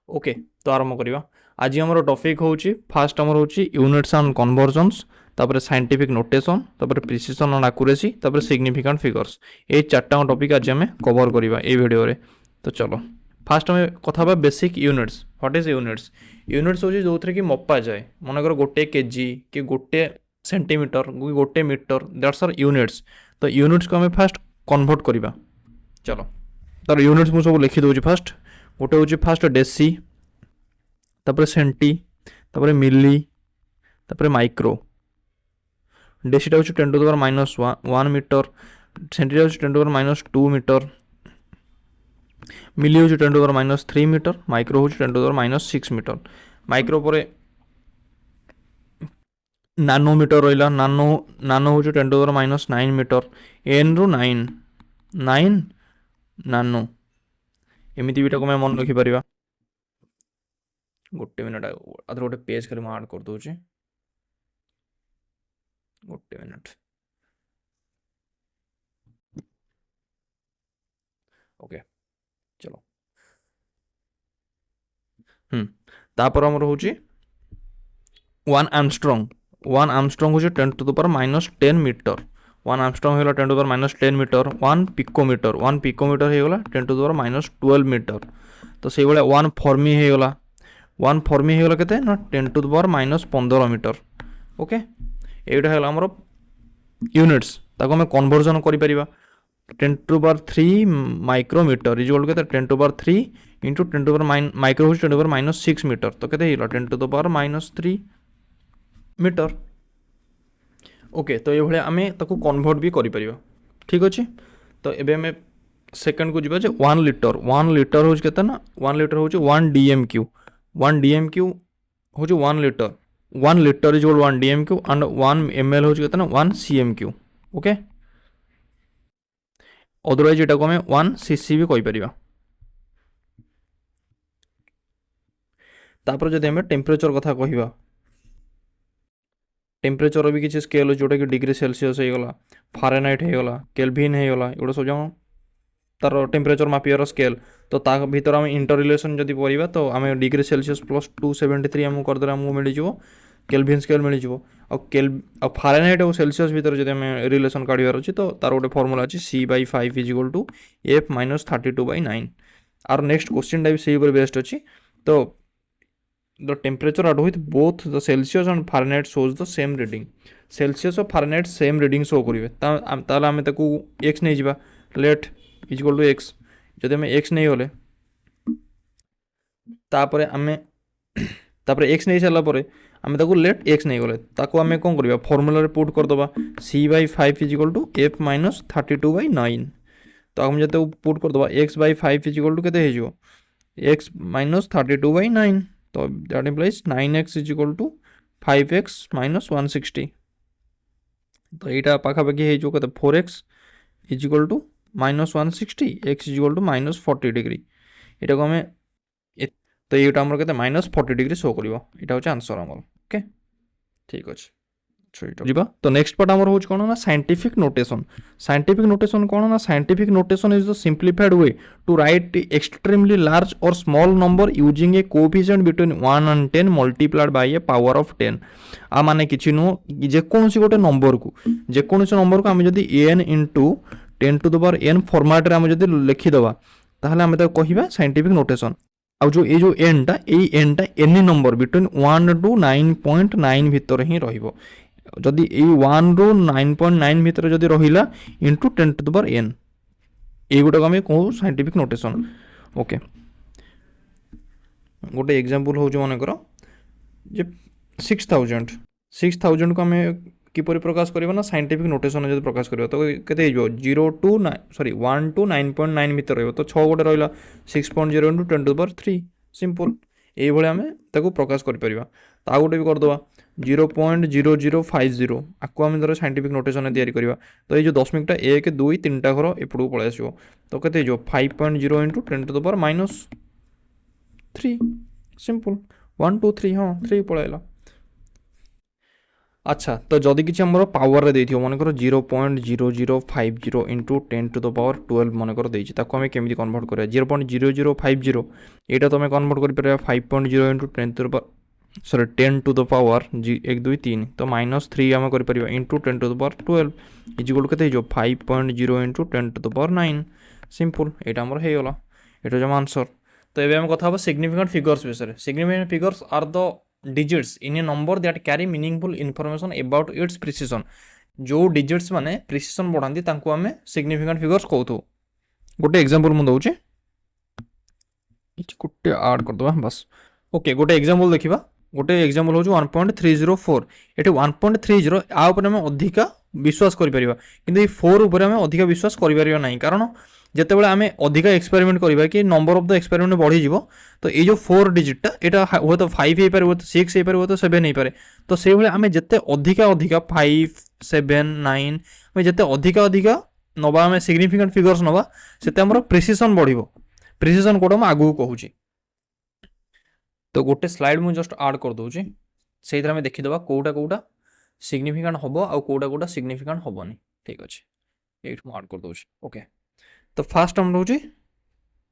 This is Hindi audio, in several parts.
ओके तो आरंभ करवा। आज आम टॉपिक हूँ फास्ट आमर हूँ यूनिट्स एंड कन्वर्जन्स, तापर साइंटिफिक नोटेशन, तापर प्रिसिजन एंड एक्यूरेसी, तापर सिग्निफिकेंट फिगर्स। ये चार्टा टॉपिक आज आम कवर करवा ये वीडियो रे। तो चलो फास्ट आम कथा basic units. What is units? Units हूँ जो थी कि मपा जाए, मनकर गोटे केजी कि गोटे सेंटीमीटर गोटे मीटर, दैट्स आर यूनिट्स। तो यूनिट्स को आम फास्ट कन्वर्ट करवा। चलो तार यूनिट्स मुझे सब लिखिदे फास्ट। गोटे हूँ फास्ट डेसी, तापर सेंटी, तापर मिली, तापर माइक्रो। डेसीटा हूँ 10⁻⁻1 मीटर, सेंटीटा हूँ 10⁻2 मीटर, मिली हूँ 10⁻3 मीटर, माइक्रो हूँ 10⁻6 मीटर। माइक्रो पर नानोमीटर रहा, नानो हूँ 10⁻9 मीटर, एन रु 9 नानो। एमती भी मैं मन रखिपर। गोटे मिनट आदर गोटे पेज खाली आड कर दूचे, गोटे मिनट। ओके चलो। तापर आमर हूँ 1 आर्मस्ट्रंग। 1 आर्मस्ट्रंग हूँ 10⁻10 मीटर। 1 आर्मस्ट्रंग होगा 10⁻10 मीटर। 1 पिकोमीटर, 1 पिकोमीटर होगा 10⁻12 मीटर। तो से भाई 1 फर्मी होगा, 1 फर्मी होगा के 10⁻15 मीटर। ओके এইটা হলো আমার यूनिट्स। ताको आम कन्वर्जन करें 10⁻3 माइक्रोमीटर इज के 10⁻3 इंटू 10 माइक्रो हूँ 10⁻6 मीटर। तो के 10⁻3 मीटर। ओके तो ये आम ताको कन्वर्ट भी करें। ठीक अच्छे। तो ये आम सेकेंड को जी 1 लिटर। 1 लिटर हूँ के 1 लिटर हूँ 1 DMQ। 1 DMQ हूँ 1 litre. 1 litre is 1 DMQ and 1 ml हूँ के 1 CMQ। ओके अदरवाइज ये आम 1 CC भी कहीपर। तापर जदि आम टेम्परेचर कथा कहवा, टेम्परेचर भी किसी स्केल जोटा कि डिग्री सेल्सियस होगा, फारेनहाइट होगा, केल्विन होगा, एगुड़ा सब जहाँ तार टेम्परेचर मापियार स्केल। तो ता भीतर आम इंटर रिलेसन जब पढ़ा तो आम डिग्री सेल्सियस प्लस 273 आमको करदे आमको मिल जाव, केल्विन स्केल मिल जाव। आ फारेनहाइट और सेल्सियस भीतर जब आम रिलेसन काढ़ार अच्छे तो तार गोटे फर्मुला अच्छी C/5 = F - 32/9। Are next question भी से बेस्ट अच्छी। तो the temperature at with both the Celsius and Fahrenheit shows the same reading. Celsius और Fahrenheit same reading शो करेंगे। ताला आम ताकू x नहीं जावा, लेट इक्वल टू x। जदि आम x नहीं होले तापर आम तापर x नहीं सारा पर आम ताकू लेट x नहीं गले ताकू आम कौन करवा फर्मुला रे पुट करदबा C/5 = F - 32/9। तो आम जब पुट करदबा x/5 = केते हो x - 32/9। तो दैट इम्प्लाइज 9x = 5x - 160। तो यहाँ पाखापाखि हो 4x = -160, x = -40 डिग्री। यहाँ को आम तो ये आमर के -40 डिग्री शो कर। यहाँ हूँ आंसर आमर। ओके ठीक अच्छे। जी तो नेक्स्ट पार्ट आमर हूँ कौन ना साइंटिफिक नोटेशन। साइंटिफिक नोटेशन कौन ना scientific notation is the simplified way to write extremely large और small number using a coefficient between 1 and 10 multiplied by a power of 10। आ माने किछि नु जेकोसी गोटे नंबर को आम जदि n × 10⁻n फॉर्मेट रे आम जदि लिखिदबा ताहले आम ताको कहिबा साइंटिफिक नोटेशन। आ जो ये जो एनटा एनी नंबर बिटवीन 1 to 9.9 भितर ही रहिबो। जदि 1 ରୁ 9.9 भितर जदि रहिला इंटू 10⁻n ये गुटा आम कहूँ साइंटिफिक नोटेशन। ओके गोटे एग्जांपल हूँ मनकर जे 6000 को आम किपर प्रकाश करवा ना साइंटिफिक नोटेशन जब प्रकाश करवा तो केते 1 to 9.9 भितर रहिबो। तो 6 गोटे रहिला 6.0 × 10⁻3 सिंपल ये आम ताको प्रकाश करें। ता गोटे भी करदे 0.0050 आपको आम धर साइंटिफिक नोटेशन तैयारी करवा। तो ये 10 1 2 3 घर एपटू पलि आसो तो के 5.0 × 10⁻³ सिंपल 1 2 3 हाँ 3 पलैला। अच्छा तो जदि किसी आमर पावर देथियो मनकर 0.0050 इंटू 10 टू द पावर 12 मनकर देछि ताको हमें केमिति कन्वर्ट करिया 0.0050 एटा तो हमें कन्वर्ट करि परिया 5.0 into 10 to the power sorry 10 to the power 1 2 3 तो -3 आम करि परिया into 10 to the power 12 is equal केते जो 5.0 into 10 to the power 9 simple एटा हमर हे गला एटा जो आंसर। तो एबे हम कथा सिग्निफिकेंट फिगर्स विषय। Significant figures are the digits in a number that carry meaningful information about its precision। जो digits माने precision बढ़ाती तांको हमें significant figures कहतो। गोटे एग्जांपल मु दउचे गोटे ऐड कर दबा बस। ओके गोटे एग्जांपल देखिबा। गोटे एग्जांपल हो 1.304 एटे 1.30 आ ऊपर हमें अधिका विश्वास करि परिबा किंतु ए 4 ऊपर हमें अधिका विश्वास करि परिबा नाही कारण जितेबाला आम अधिका एक्सपेरिमेंट करवा कि नंबर ऑफ द एक्सपेरिमेंट बढ़ी जीवो तो ये जो 4 डिजिटा यहाँ हे तो 5 हो पारे हे तो 6 हो पारे हे तो 7 हो पारे तो से भाई आम जिते अधिका अधिका 5 7 9 आम जिते अधिका अधिका नवा आम सिग्निफिकेंट फिगर्स नवा से आम प्रिसिजन बढ़ प्रिसिजन कोड आगू कहूँ। तो गोटे स्लाइड मुझे जस्ट आड कर दूसरी से देखीदे कौटा कौटा सिग्निफिकेंट हम आउ कौटा कौटा सिग्निफिकेंट हेनी। ठीक अच्छे ये आड कर दूसरी। ओके तो फास्ट हम रोचे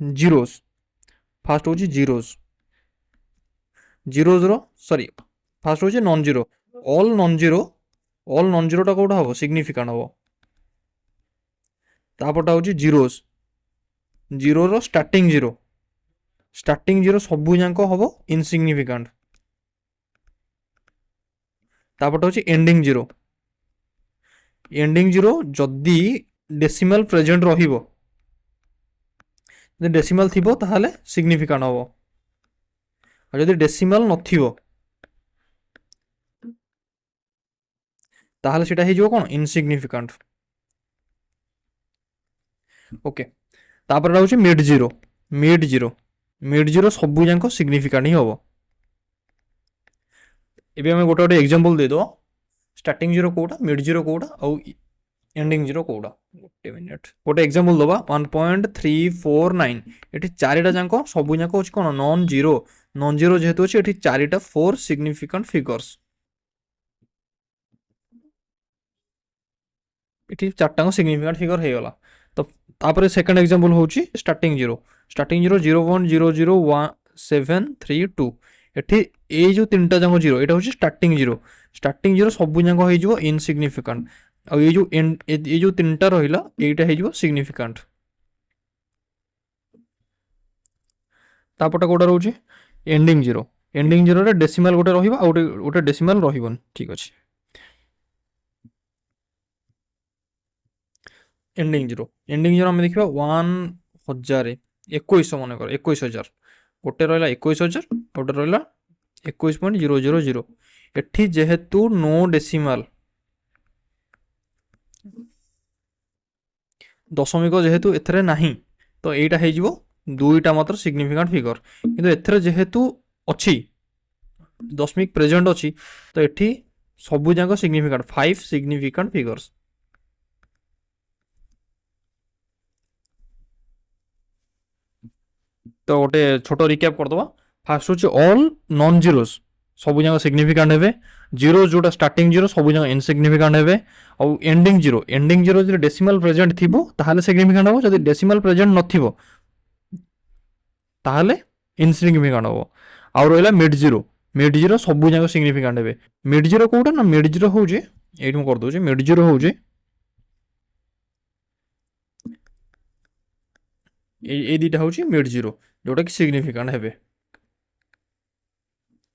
जीरोस फास्ट हो जीरोस जीरोज रो सॉरी फास्ट हो नॉन जीरो ऑल नॉन जीरोटा कौटा हम सिग्निफिकेंट हम तापरटा हो जीरोस जीरो रो स्टार्टिंग जीरो सबू जाक हम इनसिग्निफिकेंट तापरटा हो एंडिंग जीरो जदि डेसिमल प्रेजेंट रहिबो डेसिमल थिबो ताहले सिग्निफिकेंट हम और जदि डेसिमल नथिबो ताहले सेटा हे जो कोन इनसिग्निफिकेंट। ओके तापर रहउछि मिड जीरो सबु जांको सिग्निफिकेंट ही हम। एबे हम गोटे एग्जांपल दे दो स्टार्टिंग जीरो कोटा मिड जीरो कोटा और एंडिंग जीरो कोटा गोटे मिनिट गोटे एग्जांपल दबा 1.349 एठी चारिटा जांको सबु जांको होछि कोन नॉन जीरो जेहेतु होछि एठी चारिटा 4 सिग्निफिकेंट फिगर्स एठी चारटा को सिग्निफिकेंट फिगर हे गला। तो तापर सेकंड एग्जांपल होछि स्टार्टिंग जीरो 0.01732 एठी ए जो तीनटा जांको जीरो एटा होछि स्टार्टिंग जीरो सबु जांको हे जो इनसिग्निफिकेंट और ये जो तीनटा रहिला एटा हे जो सिग्निफिकेंट। तापटा कोडा रहउछि एंडिंग जीरो रे डेसिमल गोटे रहिबा आ गोटे डेसिमल रहिबन। ठीक अछि एंडिंग जीरो हम देखिबा 1000 2100 मन कर 21000 गोटे रहिला 21000 गोटे रहिला 21.000 एठी जेहेतु नो डेसिमल दशमिक जेहेतु एथरे नाही तो एटा हे जिवो दुईटा मात्र सिग्निफिकेंट फिगर किंतु एथरे जेहेतु अछि दशमिक प्रेजेंट अछि तो एठी सबु जांको सिग्निफिकेंट 5 सिग्निफिकेंट फिगर्स। तो गोटे छोटो रिकैप कर दवा फास्ट होछि ऑल नॉन जीरोस सबु जांको सिग्निफिकेंट हेबे जीरो जोटा स्टार्टिंग जीरो सबु जांको इनसिग्निफिकेंट हेबे और एंडिंग जीरो जदि डेसिमल प्रेजेंट थिबो ताहाले सिग्निफिकेंट हो जदि डेसिमल प्रेजेंट नथिबो ताहाले इनसिग्निफिकेंट हो। और रहला मिड जीरो सबु जांको सिग्निफिकेंट हेबे मिड जीरो कोटा ना मिड जीरो होउजे एठी म कर दोजे मिड जीरो होउजे ए दीटा होउची मिड जीरो जोटा कि सिग्निफिकेंट हेबे।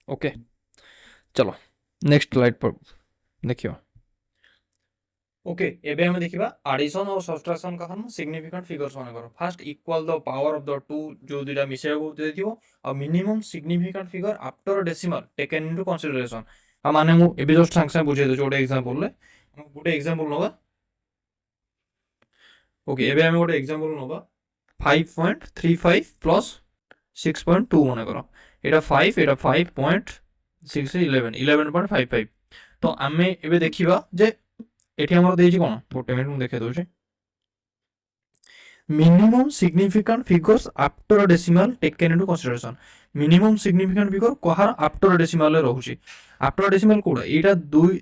ओके चलो नेक्स्ट स्लाइड पर देखियो। ओके एबे हम देखिबा एडिशन और सब्ट्रैक्शन का हम सिग्निफिकेंट फिगर्स माने करो। First equal the power of the two जो दुटा मिसेया को देथिबो और minimum significant figure after decimal taken into consideration आ माने मु एबे जस्ट संग संग बुझे दो जोटे एग्जांपल ले हम गुटे एग्जांपल नबा। ओके एबे हम गुटे एग्जांपल नबा 5.35 प्लस 6.2 माने करो एटा 5 एटा 5.6 11.55 तो आमे एबे देखिबा जे एठी हमर देछि कोन गोटे मिनिट मु देखे दोछि minimum significant figures after decimal taken into consideration. minimum significant figure कहार after decimal रे रहुची. after decimal कोड़ा एटा 2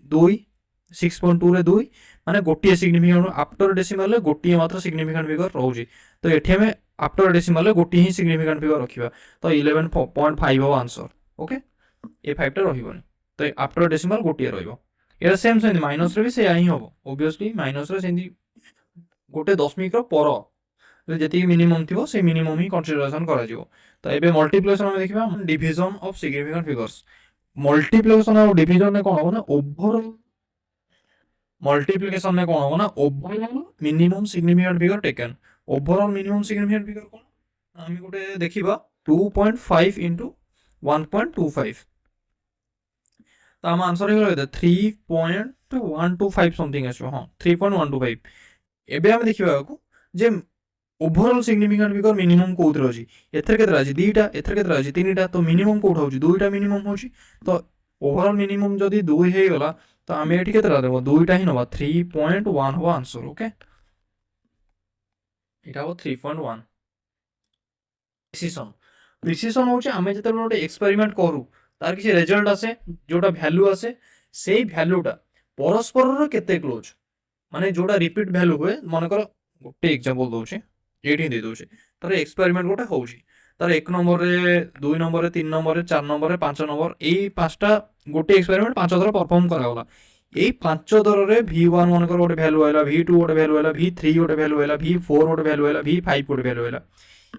6.2 रे 2 माने गोटिए significant after decimal रे गोटिए मात्र significant figure रहुची. तो एठी हमें after decimal रे गोटिए ही significant figure रखिबा. तो 11.5 हो आंसर. ओके ए 5 टा रहिबोनी. तो after decimal गोटिए रहिबो. एटा सेम सेम माइनस रे भी से ही होबो. ऑब्वियसली माइनस रे सेंदी गोटे दशमिक रो पर जी मिनिमम थी से मिनिमम ही कंसीडरेशन करा जिवो. तो एबे मल्टीप्लिकेशन में देखिबा division of significant figures. Multiplication और डिवीजन में कोन हो ना ओवरऑल मल्टीप्लिकेशन में कोन हो ना overall minimum significant figure taken. Overall minimum significant figure कोन आमी गोटे देखिबा 2.5 into 1.25. तो आम आंसर ही गला 3.125 समथिंग आछो. हां 3.125. एबे हम देखिबा को जे ओवरऑल सिग्निफिकेंट फिगर मिनिमम कोउतरे अछि. एथर केतरा अछि दीटा, एथर केतरा अछि तीनटा. तो मिनिमम कोउठा होछि दुईटा मिनिमम होछि. तो ओवरऑल मिनिमम जदी 2 हे गला तो आमे एठी केतरा देबो दुईटा ही नबा 3.1 हो आंसर. ओके एटा हो 3.1. प्रिसिशन प्रिसिशन होछि आमे जते गोटे एक्सपेरिमेंट करू तार किछि रिजल्ट आसे जोटा वैल्यू आसे सेही वैल्यूटा परस्पर रो केते क्लोज माने जोटा रिपीट वैल्यू होए मन कर गोटे एग्जांपल दोछि एठी दे दोछि तार एक्सपेरिमेंट गोटे होछि तार 1 नंबर रे 2 नंबर रे 3 नंबर रे 4 नंबर रे 5 नंबर एई पांचटा गोटे एक्सपेरिमेंट 5 थर परफॉर्म करा गला. एई 5 थर रे v1 मन कर गोटे वैल्यू आइला v2 गोटे वैल्यू आइला v3 गोटे वैल्यू आइला v4 गोटे वैल्यू आइला v5 गोटे वैल्यू आइला.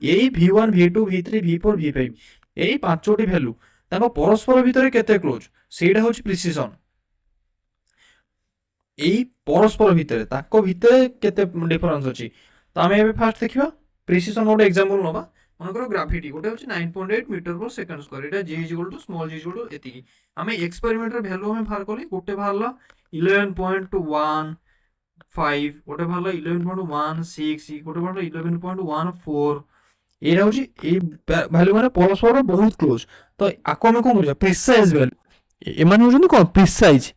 एई v1 v2 v3 v4 v5 एई पांचोटी वैल्यू ताको परस्पर भितरे केते क्लोज सेटा होछि प्रिसिशन. एई परस्पर भितरे ताको भितरे केते डिफरेंस अछि. तो आमे एबे फास्ट देखिबा प्रिसिशन गोटे एग्जांपल नबा मन करो ग्रेविटी गोटे होछि 9.8 मीटर पर सेकंड स्क्वायर. एटा g स्मॉल g एति आमे एक्सपेरिमेंट रे वैल्यू हम बाहर करली गोटे बाहरला 11.15 गोटे बाहरला 11.16 गोटे बाहरला 11.14. एटा होछि ए वैल्यू माने परस्पर बहुत क्लोज. तो आको हम कोन करिया प्रिसाइज वैल्यू ए माने होछन कोन प्रिसाइज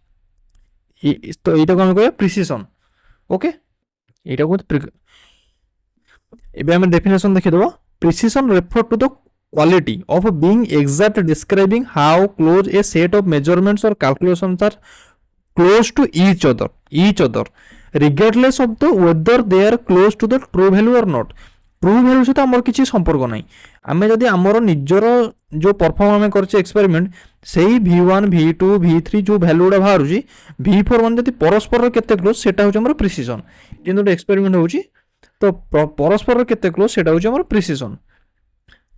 तो एटा को हम कहया प्रिसिशन. ओके एटा को एबे हम डेफिनेशन देखि दबा. Precision refer to the quality of being exact describing how close a set of measurements or calculations are close to each other regardless of the whether they are close to the true value or not. True value सहित आमर किसी संपर्क ना. आम जदि आमर निजर जो परफॉर्म आम करछे एक्सपेरिमेंट सेही v1 v2 v3 जो वैल्यूटा बाहर v4 मान जदि परस्पर केते क्लोज सेटा होछ हमर प्रिसिशन. जेन एक्सपेरिमेंट होछि तो परस्पर केते क्लोज सेटा होछ हमर प्रिसिशन.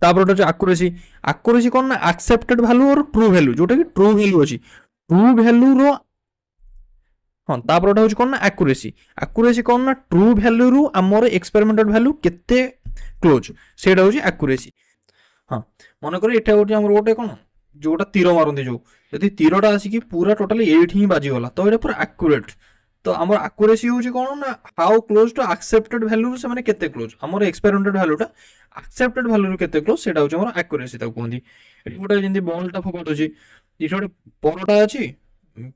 तापर होछ एक्यूरेसी. एक्यूरेसी कोन ना एक्सेप्टेड वैल्यू और ट्रू वैल्यू जोटा कि ट्रू वैल्यू अछि ट्रू वैल्यू रो. हाँ तापर होछ कोन ना एक्यूरेसी. एक्यूरेसी कोन ना ट्रू वैल्यू रु हमर एक्सपेरिमेंटेड वैल्यू केते क्लोज सेटा होछ एक्यूरेसी. हाँ मन कर एटा होछ हमर गोटे कोन जोटा तीर मारंती जो यदि तीरटा आसी कि पूरा टोटली 8 ही बाजी गला तो एटा पूरा एक्यूरेट. तो हमर एक्यूरेसी होछ कोन ना how close to accepted value से माने केते क्लोज हमर एक्सपेरिमेंटेड वैल्यूटा एक्सेप्टेड वैल्यू केते क्लोज सेटा होछ हमर एक्यूरेसी ता कोंदी. एटा गोटे जेंति बॉलटा फोकट अछि इठो गोटे परटा अछि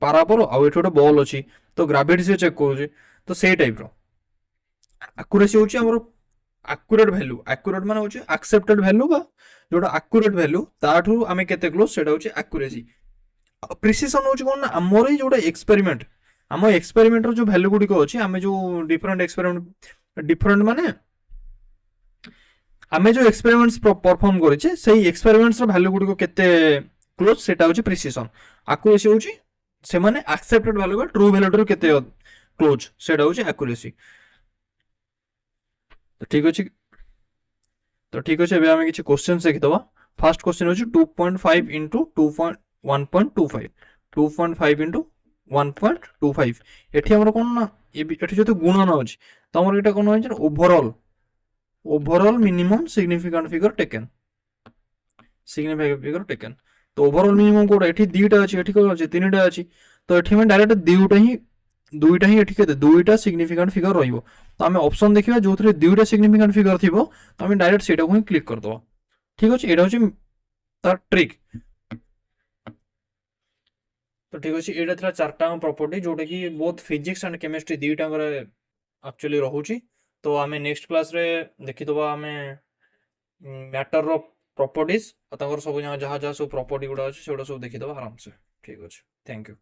पारापर आउ एठो गोटे बॉल अछि तो ग्रेविटी से चेक करूचे तो से टाइप रो एक्यूरेसी होची हमर एक्यूरेट वैल्यू. एक्यूरेट माने होची एक्सेप्टेड वैल्यू बा जोटा एक्यूरेट वैल्यू ताठू आमे केते क्लोज सेटा होची एक्यूरेसी. प्रिसिशन होची कोन ना हमर ही जोटा एक्सपेरिमेंट हम एक्सपेरिमेंट रो जो वैल्यू गुडी को अछि आमे जो डिफरेंट एक्सपेरिमेंट डिफरेंट माने आमे जो एक्सपेरिमेंट्स परफॉर्म करिचे सेही एक्सपेरिमेंट्स रो वैल्यू गुडी को केते क्लोज सेटा होची प्रिसिशन. एक्यूरेसी होची से माने एक्सेप्टेड वैल्यू बा ट्रू वैल्यू रो केते क्लोज सेटा होची एक्यूरेसी. तो ठीक अछि एबे हम किछि क्वेश्चन देखि दबा. फर्स्ट क्वेश्चन होची 2.5 into 1.25 2.5 into 1.25 एठी हमर कोन ना एठी जते गुणन अछि त हमर एटा कोन होय overall minimum significant figure taken तो ओवरऑल मिनिमम कोड एठी दुईटा अछि एठी कोन अछि तीनटा अछि तो एठी में डायरेक्ट दुईटा ही एठी केते दुईटा सिग्निफिकेंट फिगर रहिबो. तो हमें ऑप्शन देखिबा जोथरे दुईटा सिग्निफिकेंट फिगर थिबो तो हमें डायरेक्ट सेटा को ही क्लिक कर दबा. ठीक अछि एटा होछि तार ट्रिक. तो ठीक अछि एटा थरा चारटा प्रॉपर्टी जोटा कि बोथ फिजिक्स एंड केमिस्ट्री दुईटा करे एक्चुअली रहउछि. तो आम नेक्स्ट क्लास रे देखीदबा आम मैटर रो प्रॉपर्टीज सब जहाँ जहाँ सब प्रॉपर्टी गुड़ा अच्छे से देखीदबा आराम से। ठीक अच्छे, थैंक यू।